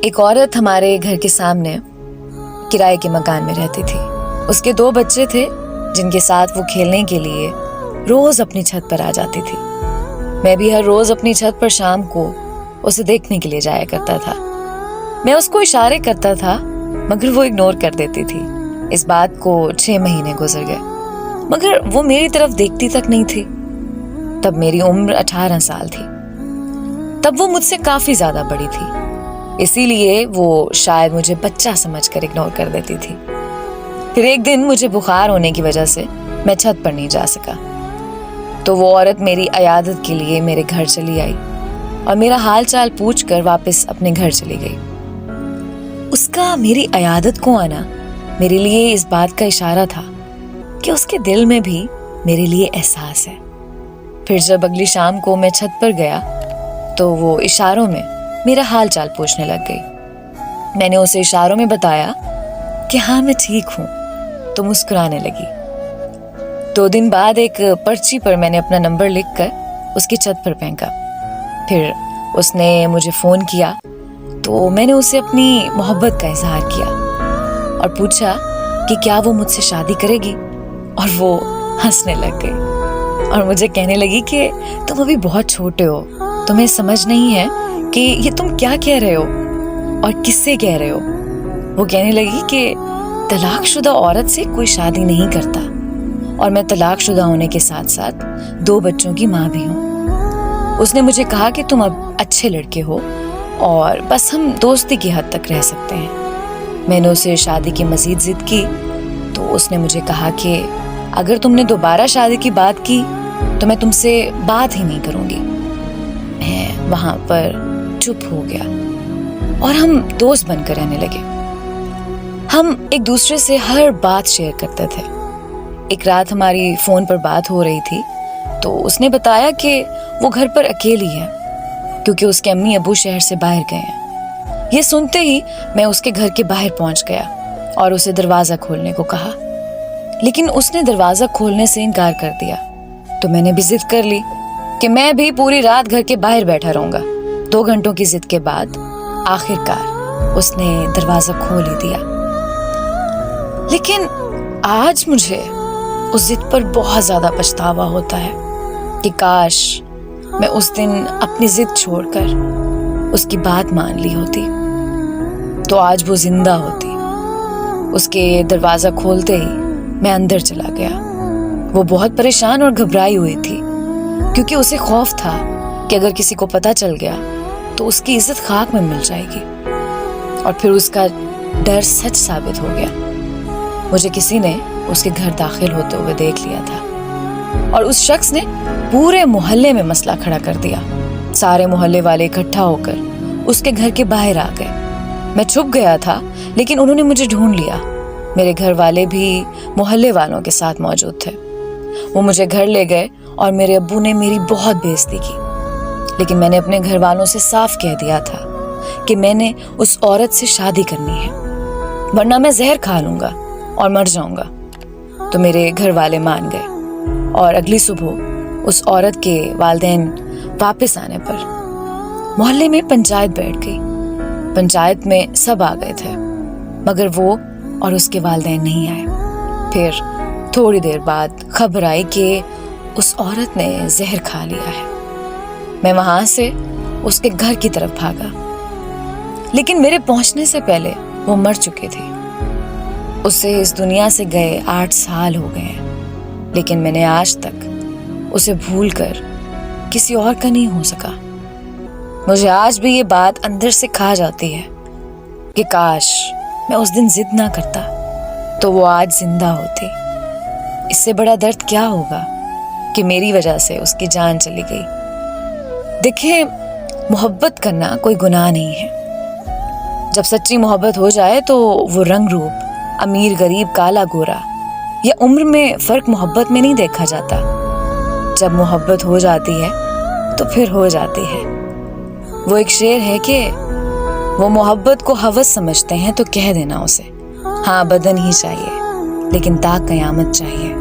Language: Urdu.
ایک عورت ہمارے گھر کے سامنے کرائے کے مکان میں رہتی تھی. اس کے 2 بچے تھے جن کے ساتھ وہ کھیلنے کے لیے روز اپنی چھت پر آ جاتی تھی. میں بھی ہر روز اپنی چھت پر شام کو اسے دیکھنے کے لیے جایا کرتا تھا. میں اس کو اشارے کرتا تھا مگر وہ اگنور کر دیتی تھی. اس بات کو 6 مہینے گزر گئے مگر وہ میری طرف دیکھتی تک نہیں تھی. تب میری عمر 18 سال تھی. تب وہ مجھ سے کافی زیادہ بڑی تھی، اسی لیے وہ شاید مجھے بچہ سمجھ کر اگنور کر دیتی تھی. پھر ایک دن مجھے بخار ہونے کی وجہ سے میں چھت پر نہیں جا سکا تو وہ عورت میری عیادت کے لیے میرے گھر چلی آئی اور میرا حال چال پوچھ کر واپس اپنے گھر چلی گئی. اس کا میری عیادت کو آنا میرے لیے اس بات کا اشارہ تھا کہ اس کے دل میں بھی میرے لیے احساس ہے. پھر جب اگلی شام کو میں چھت پر گیا تو وہ اشاروں میں میرا حال چال پوچھنے لگ گئی. میں نے اسے اشاروں میں بتایا کہ ہاں میں ٹھیک ہوں تو مسکرانے لگی. 2 دن بعد ایک پرچی پر میں نے اپنا نمبر لکھ کر اس کی چھت پر پھینکا. پھر اس نے مجھے فون کیا تو میں نے اسے اپنی محبت کا اظہار کیا اور پوچھا کہ کیا وہ مجھ سے شادی کرے گی، اور وہ ہنسنے لگ گئی اور مجھے کہنے لگی کہ تم ابھی بہت چھوٹے ہو، تمہیں سمجھ نہیں ہے کہ یہ تم کیا کہہ رہے ہو اور کس سے کہہ رہے ہو. وہ کہنے لگی کہ طلاق شدہ عورت سے کوئی شادی نہیں کرتا اور میں طلاق شدہ ہونے کے ساتھ ساتھ 2 بچوں کی ماں بھی ہوں. اس نے مجھے کہا کہ تم اب اچھے لڑکے ہو اور بس ہم دوستی کی حد تک رہ سکتے ہیں. میں نے اسے شادی کی مزید ضد کی تو اس نے مجھے کہا کہ اگر تم نے دوبارہ شادی کی بات کی تو میں تم سے بات ہی نہیں کروں گی. میں وہاں پر چپ ہو گیا اور ہم دوست بن کر رہنے لگے. ہم ایک دوسرے سے ہر بات شیئر کرتے تھے. ایک رات ہماری فون پر بات ہو رہی تھی تو اس نے بتایا کہ وہ گھر پر اکیلی ہے کیونکہ اس کے امی ابو شہر سے باہر گئے ہیں. یہ سنتے ہی میں اس کے گھر کے باہر پہنچ گیا اور اسے دروازہ کھولنے کو کہا، لیکن اس نے دروازہ کھولنے سے انکار کر دیا. تو میں نے بھی ضد کر لی کہ میں بھی پوری رات گھر کے باہر بیٹھا رہوں گا. 2 گھنٹوں کی ضد کے بعد آخر کار اس نے دروازہ کھول ہی دیا. لیکن آج مجھے اس ضد پر بہت زیادہ پچھتاوا ہوتا ہے کہ کاش میں اس دن اپنی ضد چھوڑ کر اس کی بات مان لی ہوتی تو آج وہ زندہ ہوتی. اس کے دروازہ کھولتے ہی میں اندر چلا گیا. وہ بہت پریشان اور گھبرائی ہوئی تھی کیونکہ اسے خوف تھا کہ اگر کسی کو پتہ چل گیا تو اس کی عزت خاک میں مل جائے گی. اور پھر اس کا ڈر سچ ثابت ہو گیا. مجھے کسی نے اس کے گھر داخل ہوتے ہوئے دیکھ لیا تھا اور اس شخص نے پورے محلے میں مسئلہ کھڑا کر دیا. سارے محلے والے اکٹھا ہو کر اس کے گھر کے باہر آ گئے. میں چھپ گیا تھا لیکن انہوں نے مجھے ڈھونڈ لیا. میرے گھر والے بھی محلے والوں کے ساتھ موجود تھے. وہ مجھے گھر لے گئے اور میرے ابو نے میری بہت بے عزتی کی. لیکن میں نے اپنے گھر والوں سے صاف کہہ دیا تھا کہ میں نے اس عورت سے شادی کرنی ہے ورنہ میں زہر کھا لوں گا اور مر جاؤں گا. تو میرے گھر والے مان گئے اور اگلی صبح اس عورت کے والدین واپس آنے پر محلے میں پنچایت بیٹھ گئی. پنچایت میں سب آ گئے تھے مگر وہ اور اس کے والدین نہیں آئے. پھر تھوڑی دیر بعد خبر آئی کہ اس عورت نے زہر کھا لیا ہے. میں وہاں سے اس کے گھر کی طرف بھاگا لیکن میرے پہنچنے سے پہلے وہ مر چکی تھی. اسے اس دنیا سے گئے 8 سال ہو گئے ہیں لیکن میں نے آج تک اسے بھول کر کسی اور کا نہیں ہو سکا. مجھے آج بھی یہ بات اندر سے کھا جاتی ہے کہ کاش میں اس دن ضد نہ کرتا تو وہ آج زندہ ہوتی. اس سے بڑا درد کیا ہوگا کہ میری وجہ سے اس کی جان چلی گئی. دیکھیں، محبت کرنا کوئی گناہ نہیں ہے. جب سچی محبت ہو جائے تو وہ رنگ روپ، امیر غریب، کالا گورا یا عمر میں فرق محبت میں نہیں دیکھا جاتا. جب محبت ہو جاتی ہے تو پھر ہو جاتی ہے. وہ ایک شعر ہے کہ وہ محبت کو ہوس سمجھتے ہیں تو کہہ دینا اسے، ہاں بدن ہی چاہیے لیکن تا قیامت چاہیے.